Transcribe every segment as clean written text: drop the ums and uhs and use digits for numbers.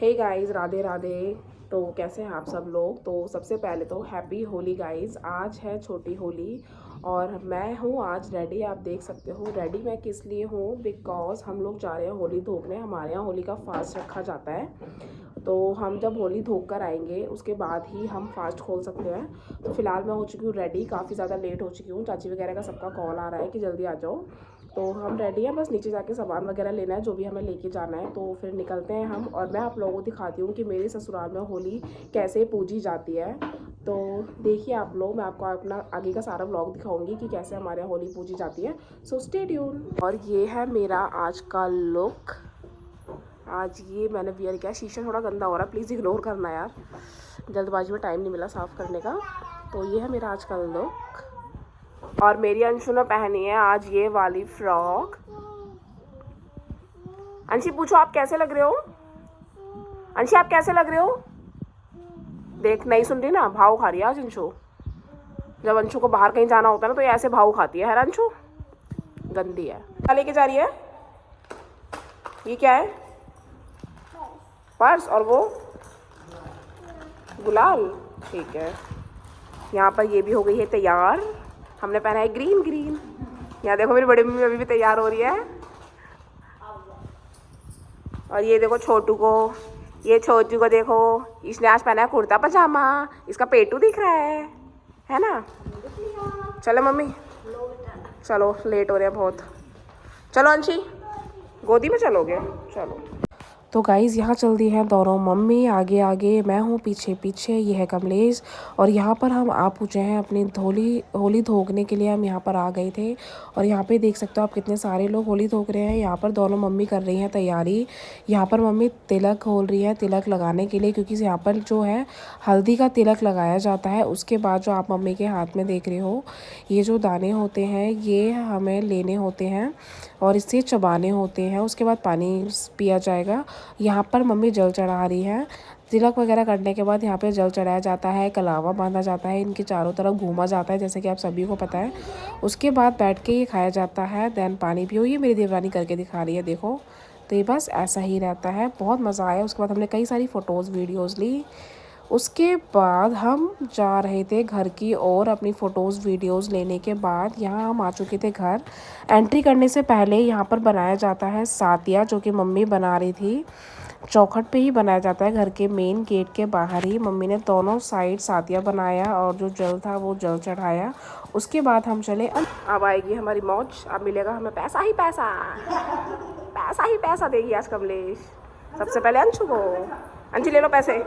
Hey guys, Radhe Radhe. तो कैसे हैं आप सब लोग। तो सबसे पहले तो हैप्पी होली गाइस। आज है छोटी होली और मैं हूँ आज रेडी। आप देख सकते हो रेडी मैं किस लिए हूँ, बिकॉज हम लोग जा रहे हैं होली धोकने। हमारे यहाँ होली का फास्ट रखा जाता है, तो हम जब होली धोक कर आएंगे उसके बाद ही हम फास्ट खोल सकते हैं। तो फिलहाल मैं हो चुकी हूँ रेडी, काफ़ी ज़्यादा लेट हो चुकी हूँ। चाची वगैरह का सबका कॉल आ रहा है कि जल्दी आ जाओ। तो हम रेडी हैं, बस नीचे जाके सामान वगैरह लेना है जो भी हमें लेके जाना है। तो फिर निकलते हैं हम, और मैं आप लोगों को दिखाती हूँ कि मेरे ससुराल में होली कैसे पूजी जाती है। तो देखिए आप लोग, मैं आपको अपना आगे का सारा व्लॉग दिखाऊंगी कि कैसे हमारे यहाँ होली पूजी जाती है। So stay tune. और ये है मेरा आज का लुक। आज ये मैंने वियर किया। शीशा थोड़ा गंदा हो रहा है, प्लीज़ इग्नोर करना यार, जल्दबाजी में टाइम नहीं मिला साफ़ करने का। तो ये है मेरा आज का लुक। और मेरी अंशु ने पहनी है आज ये वाली फ्रॉक। अंशी पूछो आप कैसे लग रहे हो। अंशी आप कैसे लग रहे हो। देख नहीं सुन रही ना, भाव खा रही है आज अंशु। जब अंशु को बाहर कहीं जाना होता है ना तो ये ऐसे भाव खाती है अंशु, गंदी है। क्या लेके जा रही है, ये क्या है, पर्स और वो गुलाल, ठीक है। यहाँ पर ये भी हो गई है तैयार। हमने पहना है ग्रीन ग्रीन। यहाँ देखो मेरी बड़ी मम्मी अभी भी तैयार हो रही है। और ये देखो छोटू को, ये छोटू को देखो, इसने आज पहना है कुर्ता पजामा। इसका पेटू दिख रहा है ना। चलो मम्मी, चलो लेट हो रहे हैं बहुत। चलो अंशी, गोदी में चलोगे, चलो। तो गाइज़ यहाँ चल दी है दोनों मम्मी, आगे आगे मैं हूँ पीछे पीछे। ये है कमलेश। और यहाँ पर हम आ पूछे हैं अपनी होली धोकने के लिए। हम यहाँ पर आ गए थे और यहाँ पे देख सकते हो आप कितने सारे लोग होली धोक रहे हैं। यहाँ पर दोनों मम्मी कर रही हैं तैयारी। यहाँ पर मम्मी तिलक खोल रही है तिलक लगाने के लिए, क्योंकि यहाँ पर जो है हल्दी का तिलक लगाया जाता है। उसके बाद जो आप मम्मी के हाथ में देख रहे हो, ये जो दाने होते हैं ये हमें लेने होते हैं और इससे चबाने होते हैं। उसके बाद पानी पिया जाएगा। यहाँ पर मम्मी जल चढ़ा रही है। तिलक वगैरह करने के बाद यहाँ पे जल चढ़ाया जाता है, कलावा बांधा जाता है, इनके चारों तरफ घूमा जाता है जैसे कि आप सभी को पता है। उसके बाद बैठ के ये खाया जाता है, देन पानी पियो। ये मेरी देवरानी करके दिखा रही है, देखो। तो ये बस ऐसा ही रहता है, बहुत मज़ा आया। उसके बाद हमने कई सारी फ़ोटोज़ वीडियोज़ ली। उसके बाद हम जा रहे थे घर की ओर अपनी फ़ोटोज़ वीडियोज़ लेने के बाद। यहाँ हम आ चुके थे घर। एंट्री करने से पहले यहाँ पर बनाया जाता है सातिया, जो कि मम्मी बना रही थी। चौखट पे ही बनाया जाता है, घर के मेन गेट के बाहर ही। मम्मी ने दोनों साइड सातिया बनाया और जो जल था वो जल चढ़ाया। उसके बाद हम चले। अब आएगी हमारी मौज, अब मिलेगा हमें पैसा ही पैसा, पैसा ही पैसा देगी आज कमलेश। सबसे पहले अंशु को, अंशु ले लो पैसे।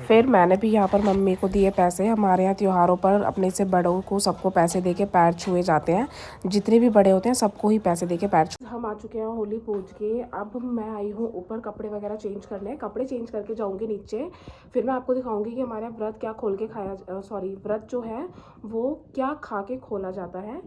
फिर मैंने भी यहाँ पर मम्मी को दिए पैसे। हमारे यहाँ त्योहारों पर अपने से बड़ों को सबको पैसे देके पैर छुए जाते हैं। जितने भी बड़े होते हैं सबको ही पैसे देके पैर छुए। हम आ चुके हैं होली पूज के। अब मैं आई हूँ ऊपर कपड़े वगैरह चेंज करने। कपड़े चेंज करके जाऊँगी नीचे। फिर मैं आपको दिखाऊँगी कि हमारे यहाँ व्रत क्या खोल के खाया, सॉरी व्रत जो है वो क्या खा के खोला जाता है,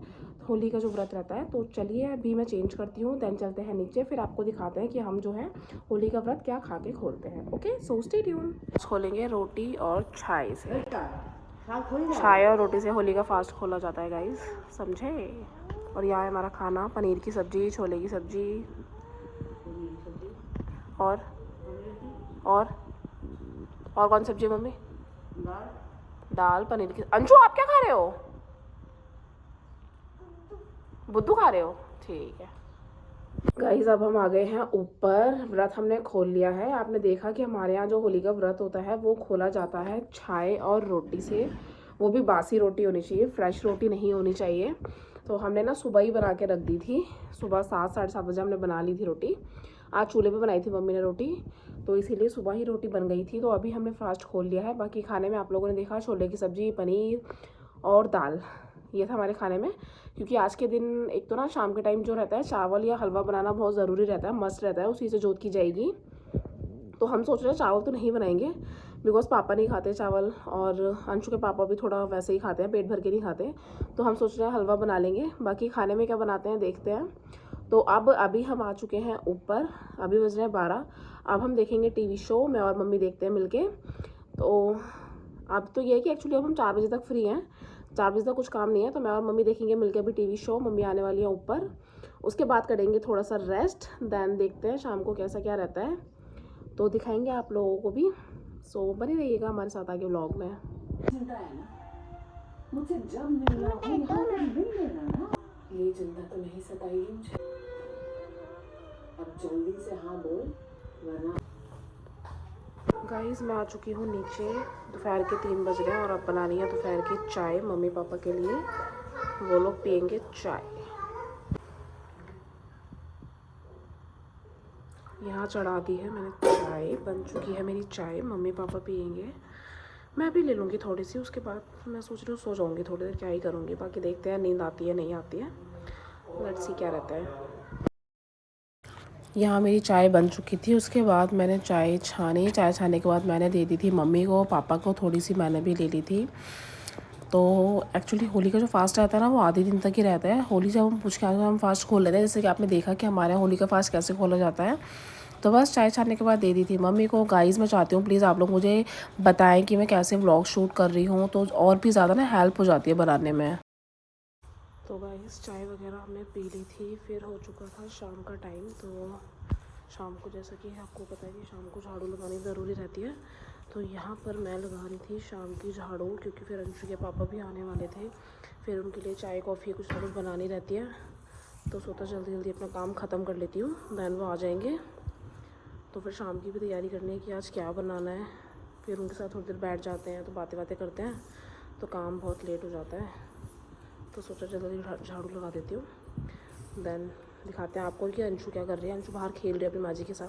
होली का जो व्रत रहता है। तो चलिए अभी मैं चेंज करती हूँ, देन चलते हैं नीचे। फिर आपको दिखाते हैं कि हम जो है होली का व्रत क्या खा के खोलते हैं। Okay, so stay tune. खोलेंगे रोटी और चाय से। चाय और रोटी से होली का फास्ट खोला जाता है गाइस, समझे। और यहाँ है हमारा खाना, पनीर की सब्जी, छोले की सब्जी और कौन सब्जी मम्मी, दाल पनीर की। अंशु आप क्या खा रहे हो, बुद्धू खा रहे हो, ठीक है। गाइस अब हम आ गए हैं ऊपर। व्रत हमने खोल लिया है। आपने देखा कि हमारे यहाँ जो होली का व्रत होता है वो खोला जाता है चाय और रोटी से। वो भी बासी रोटी होनी चाहिए, फ्रेश रोटी नहीं होनी चाहिए। तो हमने ना सुबह ही बना के रख दी थी। सुबह 7 साढ़े 7 बजे हमने बना ली थी रोटी। आज चूल्हे पे बनाई थी मम्मी ने रोटी, तो इसीलिए सुबह ही रोटी बन गई थी। तो अभी हमने फास्ट खोल लिया है। बाकी खाने में आप लोगों ने देखा छोले की सब्ज़ी, पनीर और दाल, ये था हमारे खाने में। क्योंकि आज के दिन एक तो ना शाम के टाइम जो रहता है चावल या हलवा बनाना बहुत ज़रूरी रहता है, मस्त रहता है, उसी से जोत की जाएगी। तो हम सोच रहे हैं चावल तो नहीं बनाएंगे, बिकॉज पापा नहीं खाते चावल, और अंशु के पापा भी थोड़ा वैसे ही खाते हैं, पेट भर के नहीं खाते। तो हम सोच रहे हैं हलवा बना लेंगे। बाकी खाने में क्या बनाते हैं देखते हैं। तो अब अभी हम आ चुके हैं ऊपर, अभी बज रहे हैं 12। अब हम देखेंगे टीवी शो, मैं और मम्मी देखते हैं मिलके। तो अब तो ये है कि एक्चुअली अब हम 4 बजे तक फ्री हैं, 4 बजे तक कुछ काम नहीं है। तो मैं और मम्मी देखेंगे मिलके अभी टीवी शो। मम्मी आने वाली है ऊपर, उसके बाद करेंगे थोड़ा सा रेस्ट, देन देखते हैं शाम को कैसा क्या रहता है, तो दिखाएंगे आप लोगों को भी। सो बने रहिएगा हमारे साथ आगे व्लॉग में। चिंता है ना मुझे, जब मिलना हो यहाँ पर मिल लेना ना। ये चिंता तो नहीं सताएगी मुझे। अब जल्दी से हाँ बोल, वरना। गाइस मैं आ चुकी हूँ नीचे, दोपहर के 3 बज रहे हैं और अब बनानी है दोपहर की चाय मम्मी पापा के लिए, वो लोग पियेंगे चाय। यहाँ चढ़ा दी है मैंने चाय, बन चुकी है मेरी चाय, मम्मी पापा पियेंगे, मैं भी ले लूँगी थोड़ी सी, उसके बाद मैं सोच रही हूँ सो जाऊँगी थोड़ी देर, क्या ही करूँगी, बाकी देखते हैं नींद आती है नहीं आती है, लेट्स सी क्या रहता है। यहाँ मेरी चाय बन चुकी थी, उसके बाद मैंने चाय छानी, चाय छाने के बाद मैंने दे दी थी मम्मी को, पापा को थोड़ी सी मैंने भी ले ली थी। तो एक्चुअली होली का जो फास्ट रहता है ना वो आधे दिन तक ही रहता है। होली जब हम पूछ के आते हैं हम फास्ट खोल लेते हैं, जैसे कि आपने देखा कि हमारे यहाँ होली का फास्ट कैसे खोला जाता है। तो बस चाय छानने के बाद दे दी थी मम्मी को। गाइस मैं चाहती हूँ प्लीज़ आप लोग मुझे बताएं कि मैं कैसे व्लॉग शूट कर रही हूँ, तो और भी ज़्यादा ना हेल्प हो जाती है बनाने में। तो गाइस चाय वगैरह हमने पी ली थी, फिर हो चुका था शाम का टाइम। तो शाम को जैसा कि आपको पता है कि शाम को झाड़ू लगानी ज़रूरी रहती है, तो यहाँ पर मैं लगा रही थी शाम की झाड़ू, क्योंकि फिर अंशु के पापा भी आने वाले थे, फिर उनके लिए चाय कॉफ़ी कुछ ना कुछ बनानी रहती है, तो सोचा जल्दी जल्दी अपना काम ख़त्म कर लेती हूँ, देन वो आ जाएंगे। तो फिर शाम की भी तैयारी करनी है कि आज क्या बनाना है, फिर उनके साथ थोड़ी देर बैठ जाते हैं तो बातें बातें करते हैं, तो काम बहुत लेट हो जाता है, तो सोचा जल्दी झाड़ू लगा देती हूँ, देन दिखाते हैं आपको कि अंशु क्या कर रही है। अंशु बाहर खेल रही है अपनी माजी के साथ,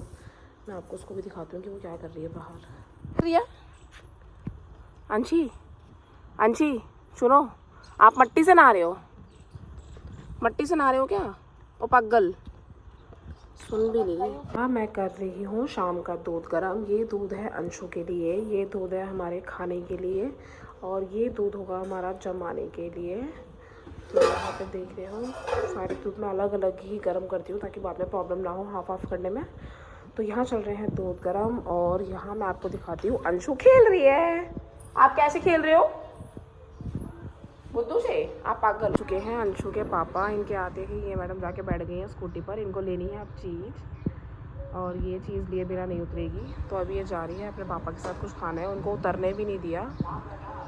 मैं आपको उसको भी दिखाती हूँ कि वो क्या कर रही है बाहर। रिया, अंशी, अंशी सुनो, आप मट्टी से नहा रहे हो, मट्टी से नहा रहे हो क्या? ओ पगल, सुन भी नहीं। हाँ मैं कर रही हूँ शाम का दूध गर्म। ये दूध है अंशु के लिए, ये दूध है हमारे खाने के लिए, और ये दूध होगा हमारा जमाने के लिए। तो यहाँ पे देख रहे हो सारे दूध मैं अलग अलग ही गर्म करती हूँ ताकि बाद में प्रॉब्लम ना हो हाफ हाफ करने में। तो यहाँ चल रहे हैं दूध गर्म, और यहाँ मैं आपको दिखाती हूँ अंशु खेल रही है। आप कैसे खेल रहे हो बुद्धू से? आप पागल चुके हैं। अंशु के पापा इनके आते ही ये मैडम जाके बैठ गई हैं स्कूटी पर, इनको लेनी है अब चीज़, और ये चीज़ लिए बिना नहीं उतरेगी, तो अभी ये जा रही है अपने पापा के साथ कुछ खाना है, उनको उतरने भी नहीं दिया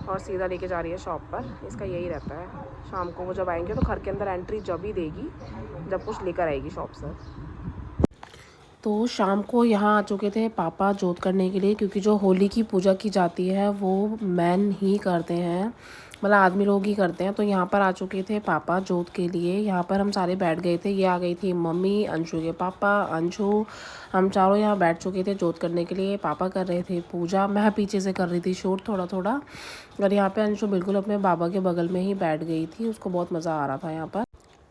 और सीधा लेके जा रही है शॉप पर। इसका यही रहता है, शाम को वो जब आएंगे तो घर के अंदर एंट्री जब ही देगी जब कुछ लेकर आएगी शॉप से। तो शाम को यहाँ आ चुके थे पापा जोत करने के लिए, क्योंकि जो होली की पूजा की जाती है वो मैन ही करते हैं, मतलब आदमी लोग ही करते हैं। तो यहाँ पर आ चुके थे पापा जोत के लिए, यहाँ पर हम सारे बैठ गए थे। ये आ गई थी मम्मी, अंशु के पापा, अंशु, हम चारों यहाँ बैठ चुके थे जोत करने के लिए। पापा कर रहे थे पूजा, मैं पीछे से कर रही थी शूट थोड़ा थोड़ा, और यहाँ पे अंशु बिल्कुल अपने बाबा के बगल में ही बैठ गई थी, उसको बहुत मज़ा आ रहा था यहाँ पर।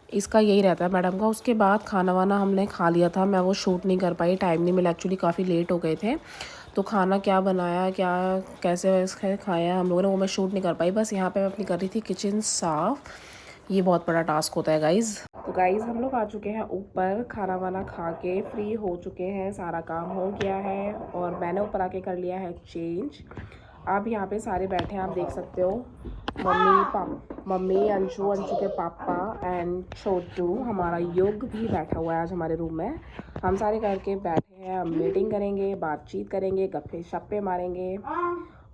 इसका यही रहता है मैडम का। उसके बाद खाना वाना हमने खा लिया था, मैं वो शूट नहीं कर पाई, टाइम नहीं मिला, एक्चुअली काफ़ी लेट हो गए थे। तो खाना क्या बनाया, क्या कैसे वैसे खाया हम लोगों ने, वो मैं शूट नहीं कर पाई। बस यहाँ पे मैं अपनी कर रही थी किचन साफ़, ये बहुत बड़ा टास्क होता है गाइज़। तो गाइज़ हम लोग आ चुके हैं ऊपर, खाना वाना खा के फ्री हो चुके हैं, सारा काम हो गया है, और मैंने ऊपर आके कर लिया है चेंज। अब यहाँ पे सारे बैठे हैं, आप देख सकते हो, मम्मी, अंशु, अंशु के पापा एंड छोटू, हमारा योग भी बैठा हुआ है आज हमारे रूम में। हम सारे करके बैठे हैं, हम मीटिंग करेंगे, बातचीत करेंगे, गप्पे शप्पे मारेंगे,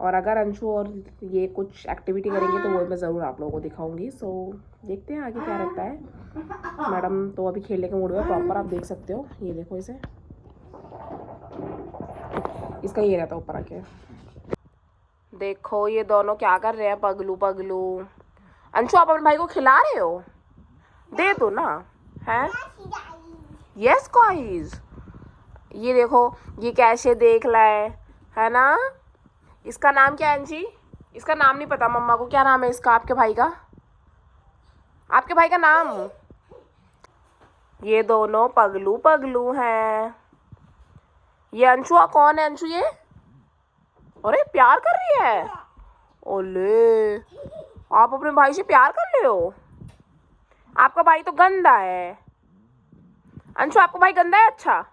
और अगर अंशु और ये कुछ एक्टिविटी करेंगे तो वो मैं ज़रूर आप लोगों को दिखाऊंगी। सो देखते हैं आगे क्या रहता है। मैडम तो अभी खेलने के मूड में प्रॉपर, आप देख सकते हो, ये देखो इसे, इसका ये रहता है ऊपर आके। देखो ये दोनों क्या कर रहे हैं, पगलू पगलू। अंशु आप अपने भाई को खिला रहे हो, दे दो ना, है? यस गाइस, ये देखो ये कैसे देख रहा है ना? इसका नाम क्या है अंशी? इसका नाम नहीं पता मम्मा को, क्या नाम है इसका, आपके भाई का, आपके भाई का नाम? ये दोनों पगलू पगलू हैं। ये अंशु कौन है? अंशु ये, अरे प्यार कर रही है, ओले आप अपने भाई से प्यार कर रहे हो? आपका भाई तो गंदा है अंशु, आपका भाई गंदा है। अच्छा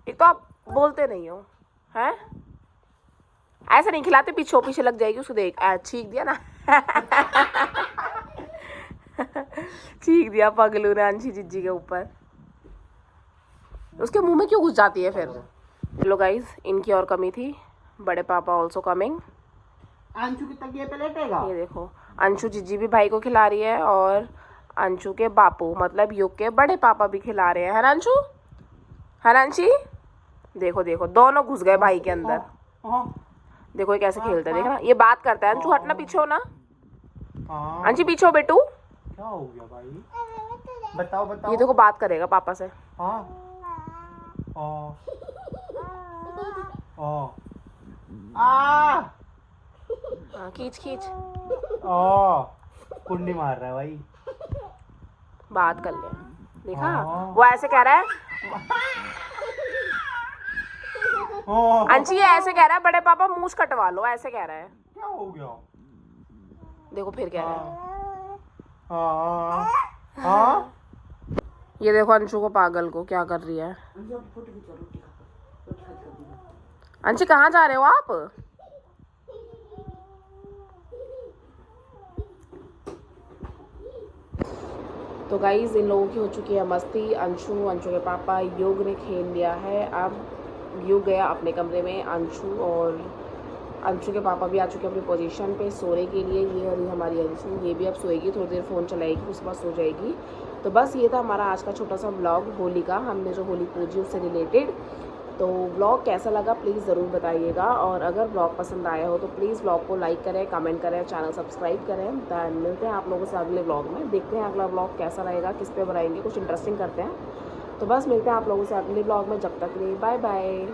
एक तो आप बोलते नहीं हो, हैं? ऐसा नहीं खिलाते, पीछे पीछे लग जाएगी उसको, देख छींक दिया ना। चीख दिया पगलू ने अंशी जीजी के ऊपर। उसके मुंह में क्यों घुस जाती है फिर? हेलो गाइस, इनकी और कमी थी, बड़े पापा ऑल्सो कमिंग। अंशु की तकिए पे लेटेगा। ये देखो अंशु जीजी भी भाई को खिला रही है और अंशु के बापू मतलब युग के बड़े पापा भी खिला रहे हैं, है ना अंशु? है ना अंशी? देखो देखो दोनों घुस गए भाई के अंदर। देखो ये कैसे खेलता है, देखना ये बात करता है। अंशु हटना, पीछे हो ना। अंशी पीछे हो बेटू। क्या हो गया भाई? बताओ बताओ। ये देखो बात करेगा पापा से। हाँ हाँ, खींच खींच कुंडी मार रहा है भाई। बात कर ले। देखा वो ऐसे कह रहा है। अंशी ये ऐसे कह रहा है बड़े पापा मूछ कटवा लो, ऐसे कह रहा है। क्या हो गया? देखो फिर कह रहा है। ये देखो अंशु को, पागल को क्या कर रही है। अंशी कहाँ जा रहे हो आप? तो गाइज इन लोगों की हो चुकी है मस्ती। अंशु के पापा युग ने खेल लिया है। अब युग गया अपने कमरे में, अंशु और अंशु के पापा भी आ चुके हैं अपनी पोजीशन पे सोने के लिए। ये रही हमारी अंशु, ये भी अब सोएगी, थोड़ी देर फ़ोन चलाएगी, उसके बाद सो जाएगी। तो बस ये था हमारा आज का छोटा सा व्लॉग होली का, हमने जो होली पूजी उससे रिलेटेड। तो व्लॉग कैसा लगा प्लीज़ ज़रूर बताइएगा, और अगर व्लॉग पसंद आया हो तो प्लीज़ व्लॉग को लाइक करें, कमेंट करें, चैनल सब्सक्राइब करें। तो मिलते हैं आप लोगों से अगले व्लॉग में, देखते हैं अगला व्लॉग कैसा रहेगा, किस पे बनाएंगे, कुछ इंटरेस्टिंग करते हैं। तो बस मिलते हैं आप लोगों से अगले व्लॉग में, जब तक के लिए बाय बाय।